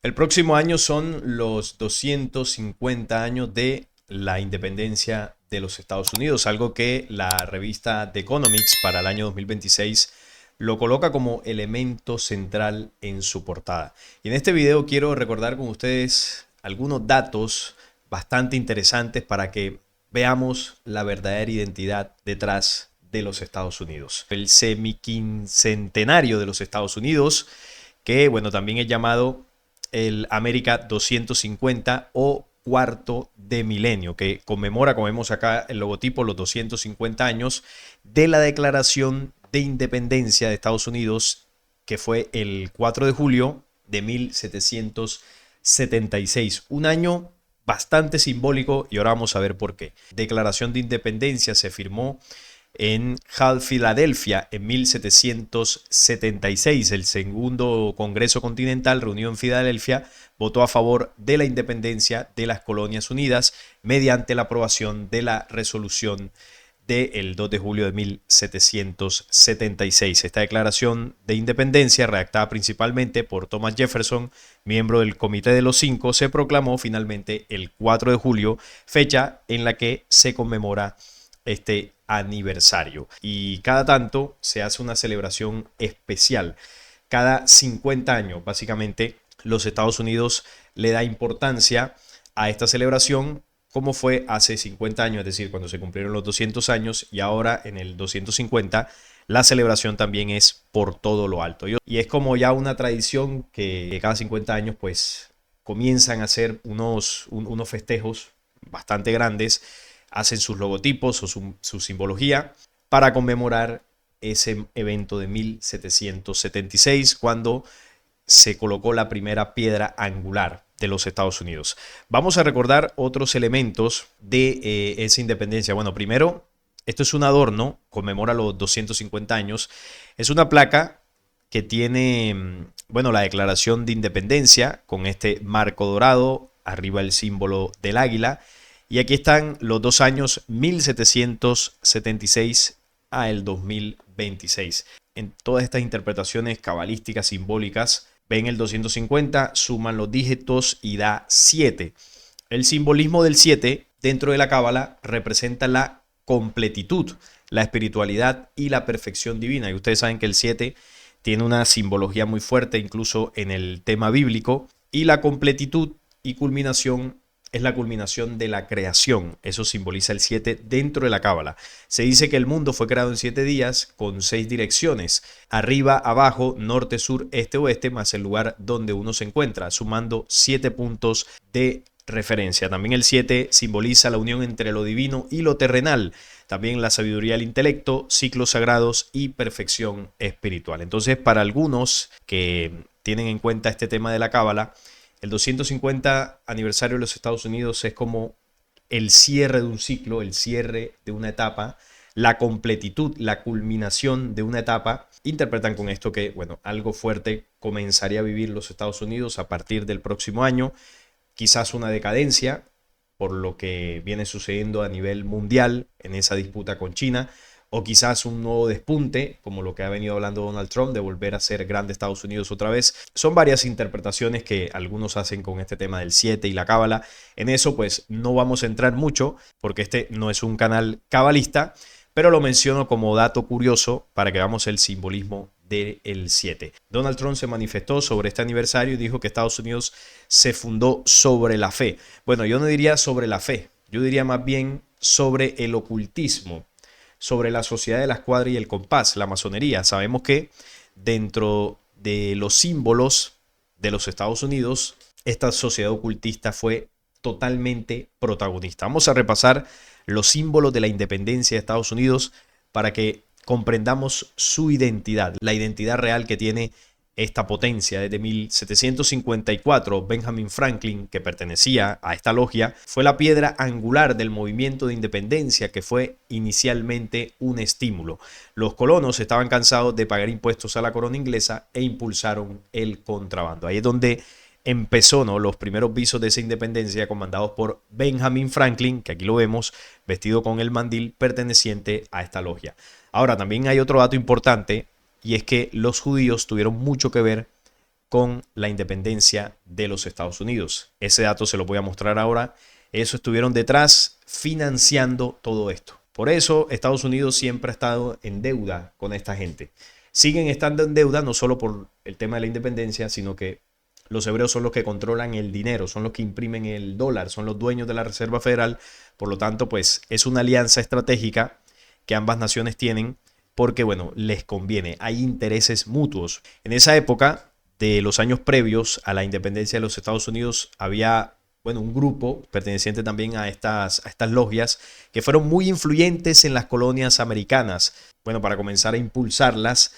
El próximo año son los 250 años de la independencia de los Estados Unidos, algo que la revista The Economics para el año 2026 lo coloca como elemento central en su portada. Y en este video quiero recordar con ustedes algunos datos bastante interesantes para que veamos la verdadera identidad detrás de los Estados Unidos. El semiquincentenario de los Estados Unidos, que bueno, también es llamado el América 250 o cuarto de milenio, que conmemora, como vemos acá el logotipo, los 250 años de la Declaración de Independencia de Estados Unidos, que fue el 4 de julio de 1776. Un año bastante simbólico y ahora vamos a ver por qué. Declaración de Independencia se firmó en Hall, Filadelfia, en 1776. El segundo Congreso Continental, reunido en Filadelfia, votó a favor de la independencia de las Colonias Unidas mediante la aprobación de la resolución del 2 de julio de 1776. Esta declaración de independencia, redactada principalmente por Thomas Jefferson, miembro del Comité de los Cinco, se proclamó finalmente el 4 de julio, fecha en la que se conmemora este aniversario. Y cada tanto se hace una celebración especial. Cada 50 años, básicamente, los Estados Unidos le da importancia a esta celebración, como fue hace 50 años, es decir, cuando se cumplieron los 200 años, y ahora en el 250 la celebración también es por todo lo alto. Y es como ya una tradición que cada 50 años pues comienzan a hacer unos festejos bastante grandes, hacen sus logotipos o su simbología para conmemorar ese evento de 1776, cuando se colocó la primera piedra angular de los Estados Unidos. Vamos a recordar otros elementos de esa independencia. Bueno, primero, esto es un adorno, conmemora los 250 años. Es una placa que tiene, bueno, la Declaración de Independencia con este marco dorado, arriba el símbolo del águila. Y aquí están los dos años 1776 a el 2026. En todas estas interpretaciones cabalísticas, simbólicas, ven el 250, suman los dígitos y da 7. El simbolismo del 7 dentro de la cábala representa la completitud, la espiritualidad y la perfección divina. Y ustedes saben que el 7 tiene una simbología muy fuerte, incluso en el tema bíblico. Y la completitud y culminación es la culminación de la creación. Eso simboliza el 7 dentro de la cábala. Se dice que el mundo fue creado en 7 días con 6 direcciones: arriba, abajo, norte, sur, este, oeste, más el lugar donde uno se encuentra, sumando 7 puntos de referencia. También el 7 simboliza la unión entre lo divino y lo terrenal. También la sabiduría del intelecto, ciclos sagrados y perfección espiritual. Entonces, para algunos que tienen en cuenta este tema de la cábala, el 250 aniversario de los Estados Unidos es como el cierre de un ciclo, el cierre de una etapa, la completitud, la culminación de una etapa. Interpretan con esto que, bueno, algo fuerte comenzaría a vivir los Estados Unidos a partir del próximo año, quizás una decadencia por lo que viene sucediendo a nivel mundial en esa disputa con China, o quizás un nuevo despunte, como lo que ha venido hablando Donald Trump, de volver a ser grande Estados Unidos otra vez. Son varias interpretaciones que algunos hacen con este tema del 7 y la cábala. En eso pues no vamos a entrar mucho, porque este no es un canal cabalista, pero lo menciono como dato curioso para que veamos el simbolismo del 7. Donald Trump se manifestó sobre este aniversario y dijo que Estados Unidos se fundó sobre la fe. Bueno, yo no diría sobre la fe, yo diría más bien sobre el ocultismo, sobre la sociedad de la escuadra y el compás, la masonería. Sabemos que dentro de los símbolos de los Estados Unidos, esta sociedad ocultista fue totalmente protagonista. Vamos a repasar los símbolos de la independencia de Estados Unidos para que comprendamos su identidad, la identidad real que tiene esta potencia. Desde 1754, Benjamin Franklin, que pertenecía a esta logia, fue la piedra angular del movimiento de independencia, que fue inicialmente un estímulo. Los colonos estaban cansados de pagar impuestos a la corona inglesa e impulsaron el contrabando. Ahí es donde empezó, ¿no?, los primeros visos de esa independencia, comandados por Benjamin Franklin, que aquí lo vemos vestido con el mandil perteneciente a esta logia. Ahora, también hay otro dato importante, y es que los judíos tuvieron mucho que ver con la independencia de los Estados Unidos. Ese dato se lo voy a mostrar ahora. Eso estuvieron detrás financiando todo esto. Por eso Estados Unidos siempre ha estado en deuda con esta gente. Siguen estando en deuda no solo por el tema de la independencia, sino que los hebreos son los que controlan el dinero, son los que imprimen el dólar, son los dueños de la Reserva Federal. Por lo tanto, pues es una alianza estratégica que ambas naciones tienen porque, bueno, les conviene. Hay intereses mutuos. En esa época de los años previos a la independencia de los Estados Unidos había, bueno, un grupo perteneciente también a estas logias que fueron muy influyentes en las colonias americanas. Bueno, para comenzar a impulsarlas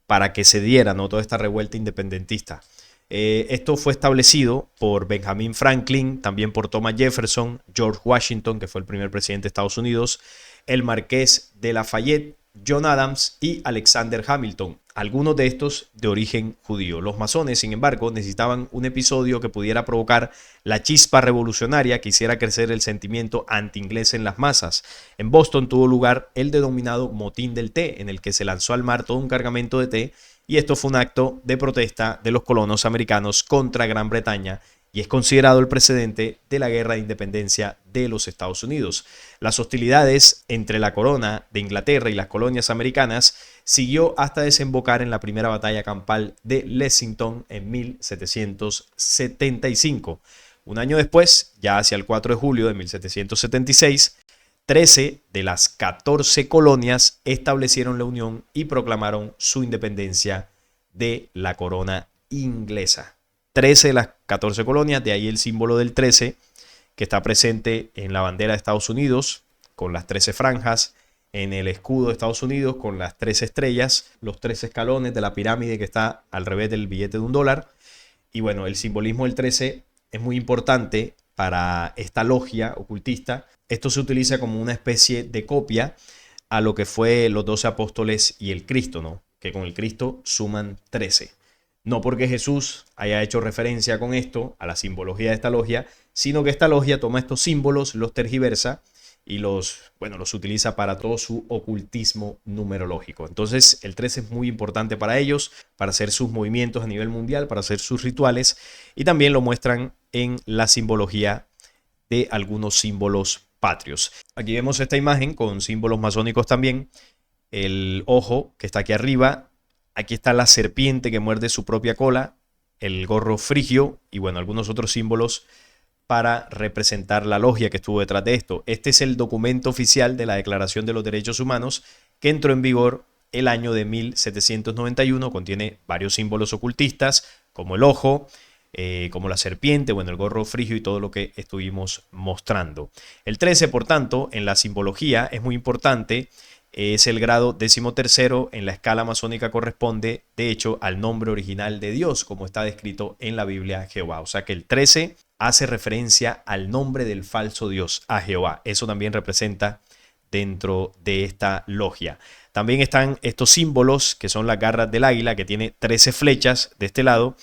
para que se diera, ¿no?, toda esta revuelta independentista. Esto fue establecido por Benjamin Franklin, también por Thomas Jefferson, George Washington, que fue el primer presidente de Estados Unidos, el Marqués de Lafayette, John Adams y Alexander Hamilton, algunos de estos de origen judío. Los masones, sin embargo, necesitaban un episodio que pudiera provocar la chispa revolucionaria que hiciera crecer el sentimiento anti-inglés en las masas. En Boston tuvo lugar el denominado Motín del Té, en el que se lanzó al mar todo un cargamento de té, y esto fue un acto de protesta de los colonos americanos contra Gran Bretaña y es considerado el precedente de la guerra de independencia de los Estados Unidos. Las hostilidades entre la corona de Inglaterra y las colonias americanas siguió hasta desembocar en la primera batalla campal de Lexington en 1775. Un año después, ya hacia el 4 de julio de 1776, 13 de las 14 colonias establecieron la unión y proclamaron su independencia de la corona inglesa. 13 de las 14 colonias, de ahí el símbolo del 13, que está presente en la bandera de Estados Unidos, con las 13 franjas, en el escudo de Estados Unidos, con las 13 estrellas, los 13 escalones de la pirámide que está al revés del billete de $1. Y bueno, el simbolismo del 13 es muy importante para esta logia ocultista. Esto se utiliza como una especie de copia a lo que fue los 12 apóstoles y el Cristo, ¿no? Que con el Cristo suman 13. No porque Jesús haya hecho referencia con esto a la simbología de esta logia, sino que esta logia toma estos símbolos, los tergiversa y los utiliza para todo su ocultismo numerológico. Entonces el 13 es muy importante para ellos, para hacer sus movimientos a nivel mundial, para hacer sus rituales, y también lo muestran en la simbología de algunos símbolos patrios. Aquí vemos esta imagen con símbolos masónicos también. El ojo que está aquí arriba. Aquí está la serpiente que muerde su propia cola, el gorro frigio y bueno, algunos otros símbolos para representar la logia que estuvo detrás de esto. Este es el documento oficial de la Declaración de los Derechos Humanos que entró en vigor el año de 1791. Contiene varios símbolos ocultistas como el ojo, como la serpiente, bueno, el gorro frigio y todo lo que estuvimos mostrando. El 13, por tanto, en la simbología es muy importante. Es el grado 13º en la escala masónica, corresponde de hecho al nombre original de Dios, como está descrito en la Biblia, Jehová. O sea que el 13 hace referencia al nombre del falso Dios, a Jehová. Eso también representa dentro de esta logia. También están estos símbolos que son las garras del águila, que tiene 13 flechas de este lado,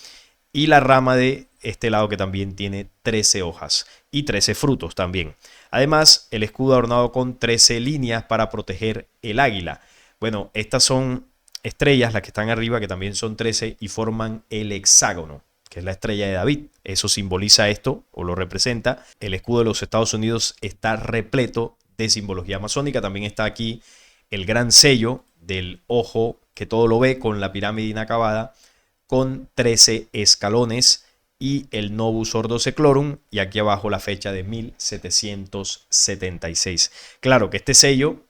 y la rama de este lado que también tiene 13 hojas y 13 frutos también. Además, el escudo adornado con 13 líneas para proteger el águila. Bueno, estas son estrellas, las que están arriba, que también son 13 y forman el hexágono, que es la estrella de David. Eso simboliza esto, o lo representa. El escudo de los Estados Unidos está repleto de simbología masónica. También está aquí el gran sello del ojo que todo lo ve, con la pirámide inacabada, con 13 escalones, y el Novus Ordo Seclorum, y aquí abajo la fecha de 1776. Claro que este sello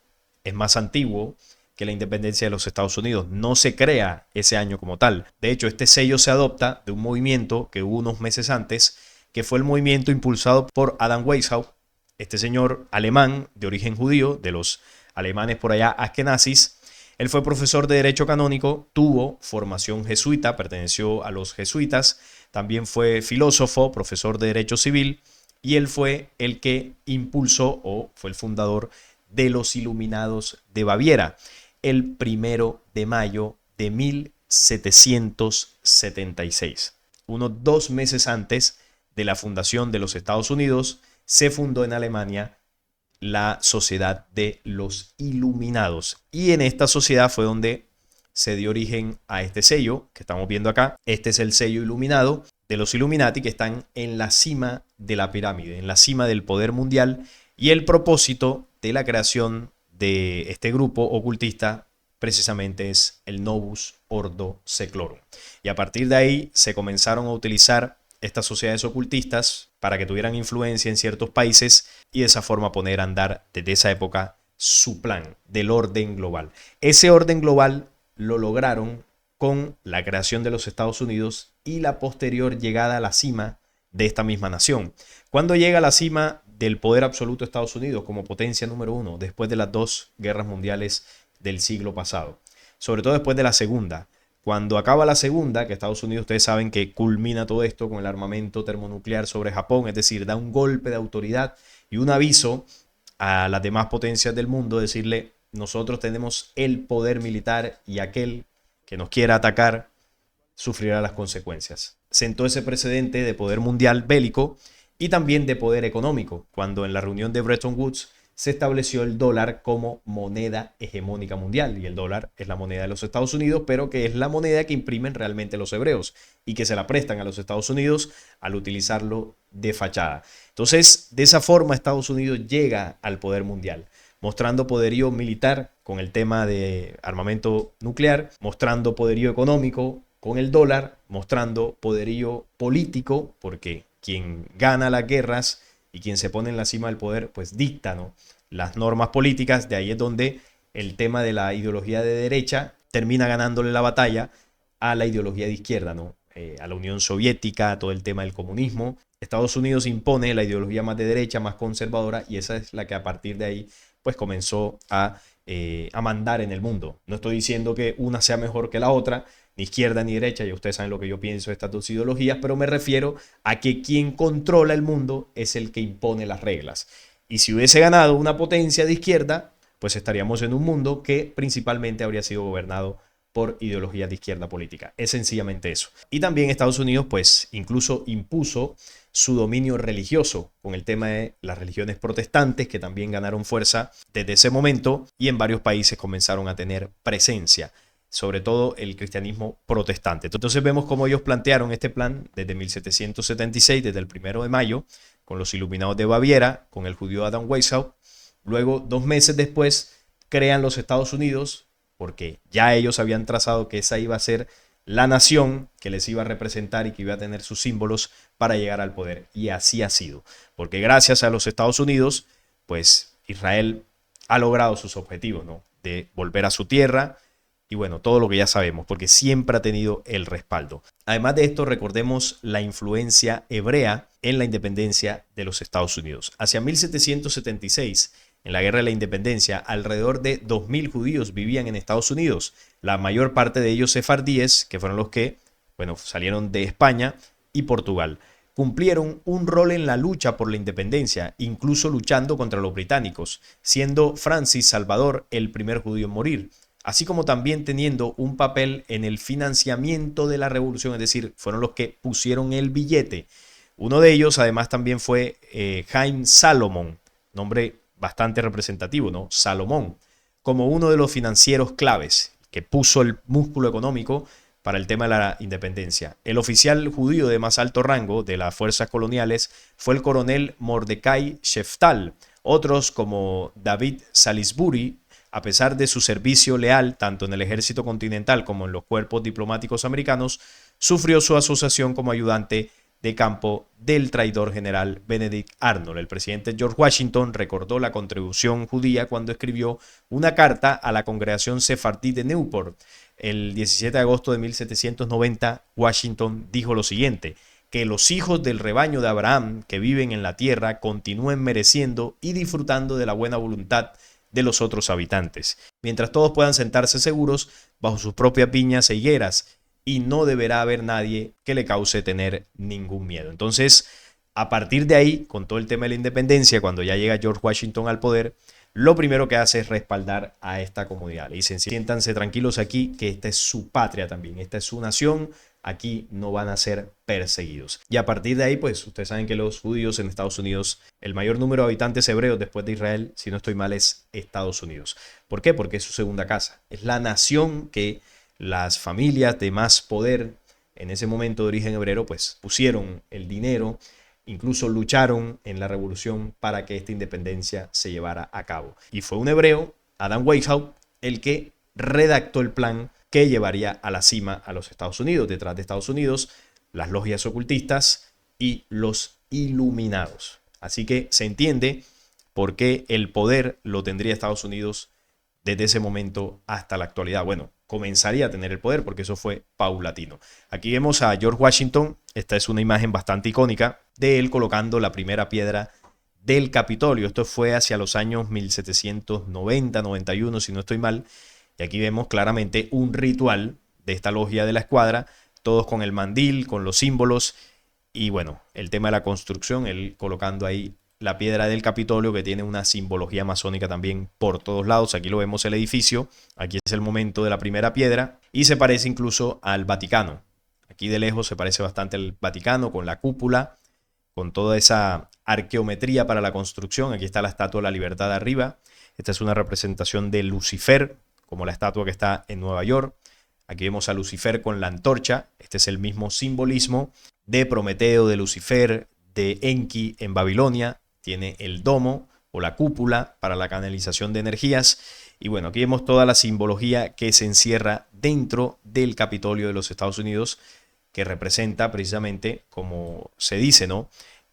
es más antiguo que la independencia de los Estados Unidos. No se crea ese año como tal. De hecho, este sello se adopta de un movimiento que hubo unos meses antes, que fue el movimiento impulsado por Adam Weishaupt, este señor alemán de origen judío, de los alemanes por allá askenazis. Él fue profesor de Derecho Canónico, tuvo formación jesuita, perteneció a los jesuitas, también fue filósofo, profesor de Derecho Civil, y él fue el que impulsó o fue el fundador de los Iluminados de Baviera, el 1 de mayo de 1776. Unos 2 meses antes de la fundación de los Estados Unidos, se fundó en Alemania la Sociedad de los Iluminados. Y en esta sociedad fue donde se dio origen a este sello que estamos viendo acá. Este es el sello iluminado de los Illuminati, que están en la cima de la pirámide, en la cima del poder mundial, y el propósito de la creación de este grupo ocultista precisamente es el Novus Ordo Seclorum. Y a partir de ahí se comenzaron a utilizar estas sociedades ocultistas para que tuvieran influencia en ciertos países y de esa forma poner a andar desde esa época su plan del orden global. Ese orden global lo lograron con la creación de los Estados Unidos y la posterior llegada a la cima de esta misma nación. Cuando llega a la cima del poder absoluto de Estados Unidos como potencia número uno después de las dos guerras mundiales del siglo pasado, sobre todo después de la segunda. Cuando acaba la segunda, que Estados Unidos, ustedes saben que culmina todo esto con el armamento termonuclear sobre Japón, es decir, da un golpe de autoridad y un aviso a las demás potencias del mundo, decirle, nosotros tenemos el poder militar y aquel que nos quiera atacar sufrirá las consecuencias. Sentó ese precedente de poder mundial bélico y también de poder económico, cuando en la reunión de Bretton Woods se estableció el dólar como moneda hegemónica mundial. Y el dólar es la moneda de los Estados Unidos, pero que es la moneda que imprimen realmente los hebreos y que se la prestan a los Estados Unidos al utilizarlo de fachada. Entonces, de esa forma Estados Unidos llega al poder mundial, mostrando poderío militar con el tema de armamento nuclear, mostrando poderío económico con el dólar, mostrando poderío político, porque quien gana las guerras y quien se pone en la cima del poder, pues dicta, ¿no?, las normas políticas. De ahí es donde el tema de la ideología de derecha termina ganándole la batalla a la ideología de izquierda, ¿no? A la Unión Soviética, a todo el tema del comunismo. Estados Unidos impone la ideología más de derecha, más conservadora, y esa es la que a partir de ahí pues comenzó a mandar en el mundo. No estoy diciendo que una sea mejor que la otra, ni izquierda ni derecha, ya ustedes saben lo que yo pienso de estas dos ideologías, pero me refiero a que quien controla el mundo es el que impone las reglas. Y si hubiese ganado una potencia de izquierda, pues estaríamos en un mundo que principalmente habría sido gobernado por ideologías de izquierda política. Es sencillamente eso. Y también Estados Unidos, pues incluso impuso su dominio religioso con el tema de las religiones protestantes, que también ganaron fuerza desde ese momento y en varios países comenzaron a tener presencia, sobre todo el cristianismo protestante. Entonces vemos cómo ellos plantearon este plan desde 1776, desde el 1 de mayo, con los iluminados de Baviera, con el judío Adam Weishaupt. Luego, 2 meses después, crean los Estados Unidos, porque ya ellos habían trazado que esa iba a ser la nación que les iba a representar y que iba a tener sus símbolos para llegar al poder. Y así ha sido, porque gracias a los Estados Unidos, pues Israel ha logrado sus objetivos, ¿no?, de volver a su tierra. Y bueno, todo lo que ya sabemos, porque siempre ha tenido el respaldo. Además de esto, recordemos la influencia hebrea en la independencia de los Estados Unidos. Hacia 1776, en la Guerra de la Independencia, alrededor de 2.000 judíos vivían en Estados Unidos. La mayor parte de ellos sefardíes, que fueron los que, bueno, salieron de España y Portugal. Cumplieron un rol en la lucha por la independencia, incluso luchando contra los británicos, siendo Francis Salvador el primer judío en morir, así como también teniendo un papel en el financiamiento de la revolución, es decir, fueron los que pusieron el billete. Uno de ellos además también fue Haym Salomón, nombre bastante representativo, ¿no?, Salomón, como uno de los financieros claves que puso el músculo económico para el tema de la independencia. El oficial judío de más alto rango de las fuerzas coloniales fue el coronel Mordecai Sheftal. Otros como David Salisbury, a pesar de su servicio leal tanto en el ejército continental como en los cuerpos diplomáticos americanos, sufrió su asociación como ayudante de campo del traidor general Benedict Arnold. El presidente George Washington recordó la contribución judía cuando escribió una carta a la congregación sefardí de Newport. El 17 de agosto de 1790, Washington dijo lo siguiente: que los hijos del rebaño de Abraham que viven en la tierra continúen mereciendo y disfrutando de la buena voluntad de los otros habitantes, mientras todos puedan sentarse seguros bajo sus propias viñas e higueras, y no deberá haber nadie que le cause tener ningún miedo. Entonces, a partir de ahí, con todo el tema de la independencia, cuando ya llega George Washington al poder, lo primero que hace es respaldar a esta comunidad. Le dicen: siéntanse tranquilos aquí, que esta es su patria también, esta es su nación, aquí no van a ser perseguidos. Y a partir de ahí, pues ustedes saben que los judíos en Estados Unidos, el mayor número de habitantes hebreos después de Israel, si no estoy mal, es Estados Unidos. ¿Por qué? Porque es su segunda casa. Es la nación que Las familias de más poder en ese momento de origen hebreo pues pusieron el dinero, incluso lucharon en la revolución para que esta independencia se llevara a cabo. Y fue un hebreo, Adam Weishaupt, el que redactó el plan que llevaría a la cima a los Estados Unidos. Detrás de Estados Unidos, las logias ocultistas y los iluminados. Así que se entiende por qué el poder lo tendría Estados Unidos desde ese momento hasta la actualidad. Bueno, comenzaría a tener el poder porque eso fue paulatino. Aquí vemos a George Washington. Esta es una imagen bastante icónica de él colocando la primera piedra del Capitolio. Esto fue hacia los años 1790-91, si no estoy mal. Y aquí vemos claramente un ritual de esta logia de la escuadra, todos con el mandil, con los símbolos y bueno, el tema de la construcción, él colocando ahí la piedra del Capitolio que tiene una simbología masónica también por todos lados. Aquí lo vemos el edificio, aquí es el momento de la primera piedra y se parece incluso al Vaticano. Aquí de lejos se parece bastante al Vaticano con la cúpula, con toda esa arqueometría para la construcción. Aquí está la Estatua de la Libertad de arriba. Esta es una representación de Lucifer, como la estatua que está en Nueva York. Aquí vemos a Lucifer con la antorcha. Este es el mismo simbolismo de Prometeo, de Lucifer, de Enki en Babilonia. Tiene el domo o la cúpula para la canalización de energías. Y bueno, aquí vemos toda la simbología que se encierra dentro del Capitolio de los Estados Unidos, que representa precisamente, como se dice, ¿no?,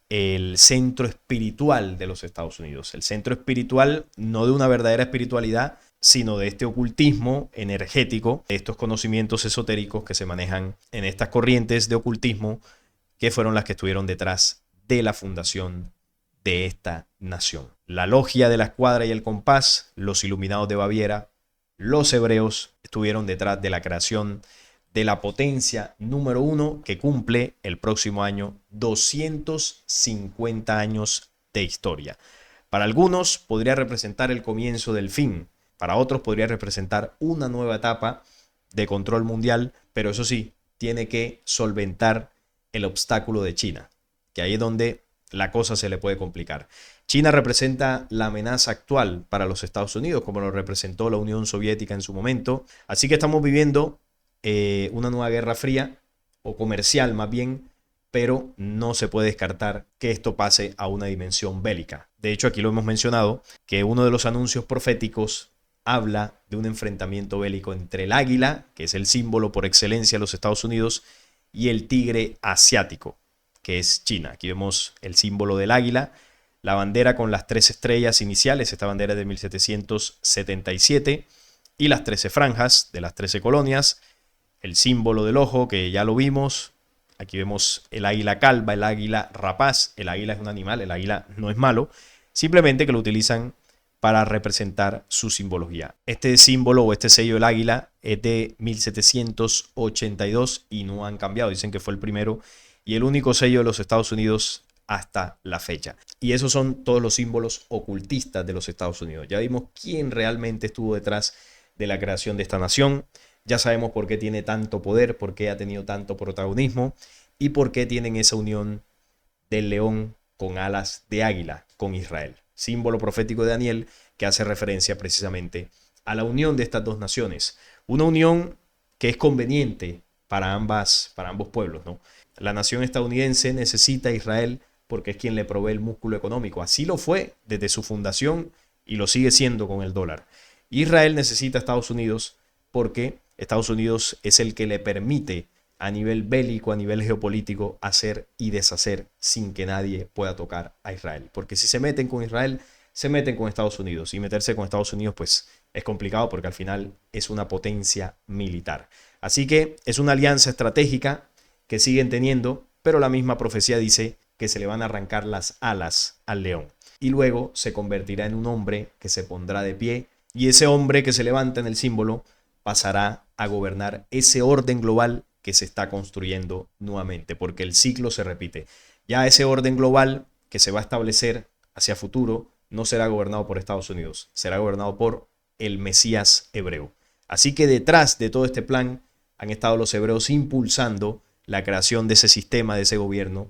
el centro espiritual de los Estados Unidos. El centro espiritual no de una verdadera espiritualidad, sino de este ocultismo energético, de estos conocimientos esotéricos que se manejan en estas corrientes de ocultismo que fueron las que estuvieron detrás de la fundación de esta nación. La logia de la escuadra y el compás, los iluminados de Baviera, los hebreos estuvieron detrás de la creación de la potencia número 1 que cumple el próximo año 250 años de historia. Para algunos podría representar el comienzo del fin, para otros podría representar una nueva etapa de control mundial, pero eso sí, tiene que solventar el obstáculo de China, que ahí es donde la cosa se le puede complicar. China representa la amenaza actual para los Estados Unidos, como lo representó la Unión Soviética en su momento. Así que estamos viviendo una nueva guerra fría, o comercial más bien, pero no se puede descartar que esto pase a una dimensión bélica. De hecho, aquí lo hemos mencionado, que uno de los anuncios proféticos habla de un enfrentamiento bélico entre el águila, que es el símbolo por excelencia de los Estados Unidos, y el tigre asiático, que es China. Aquí vemos el símbolo del águila, la bandera con las 3 estrellas iniciales, esta bandera es de 1777, y las 13 franjas de las 13 colonias, el símbolo del ojo, que ya lo vimos. Aquí vemos el águila calva, el águila rapaz. El águila es un animal, el águila no es malo, simplemente que lo utilizan para representar su simbología. Este símbolo o este sello del águila es de 1782 y no han cambiado. Dicen que fue el primero y el único sello de los Estados Unidos hasta la fecha. Y esos son todos los símbolos ocultistas de los Estados Unidos. Ya vimos quién realmente estuvo detrás de la creación de esta nación. Ya sabemos por qué tiene tanto poder, por qué ha tenido tanto protagonismo y por qué tienen esa unión del león con alas de águila con Israel. Símbolo profético de Daniel que hace referencia precisamente a la unión de estas dos naciones. Una unión que es conveniente para ambos pueblos, ¿no? La nación estadounidense necesita a Israel porque es quien le provee el músculo económico. Así lo fue desde su fundación y lo sigue siendo con el dólar. Israel necesita a Estados Unidos porque Estados Unidos es el que le permite a nivel bélico, a nivel geopolítico, hacer y deshacer sin que nadie pueda tocar a Israel. Porque si se meten con Israel, se meten con Estados Unidos. Y meterse con Estados Unidos, pues es complicado porque al final es una potencia militar. Así que es una alianza estratégica que siguen teniendo, pero la misma profecía dice que se le van a arrancar las alas al león. Y luego se convertirá en un hombre que se pondrá de pie. Y ese hombre que se levanta en el símbolo pasará a gobernar ese orden global que se está construyendo nuevamente, porque el ciclo se repite. Ya ese orden global que se va a establecer hacia futuro no será gobernado por Estados Unidos, será gobernado por el Mesías hebreo. Así que detrás de todo este plan han estado los hebreos impulsando la creación de ese sistema, de ese gobierno,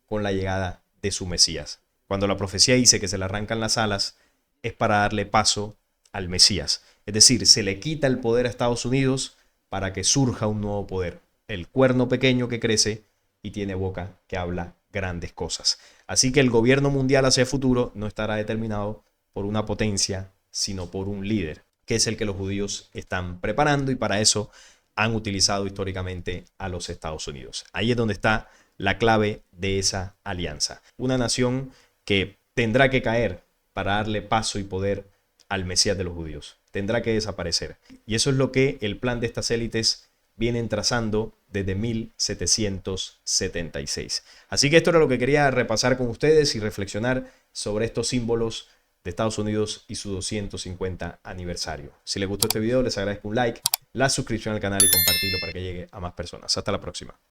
con la llegada de su Mesías. Cuando la profecía dice que se le arrancan las alas, es para darle paso al Mesías. Es decir, se le quita el poder a Estados Unidos para que surja un nuevo poder. El cuerno pequeño que crece y tiene boca que habla grandes cosas. Así que el gobierno mundial hacia el futuro no estará determinado por una potencia, sino por un líder, que es el que los judíos están preparando, y para eso han utilizado históricamente a los Estados Unidos. Ahí es donde está la clave de esa alianza. Una nación que tendrá que caer para darle paso y poder al Mesías de los judíos. Tendrá que desaparecer. Y eso es lo que el plan de estas élites vienen trazando desde 1776. Así que esto era lo que quería repasar con ustedes y reflexionar sobre estos símbolos de Estados Unidos y su 250 aniversario. Si les gustó este video, les agradezco un like, la suscripción al canal y compartirlo para que llegue a más personas. Hasta la próxima.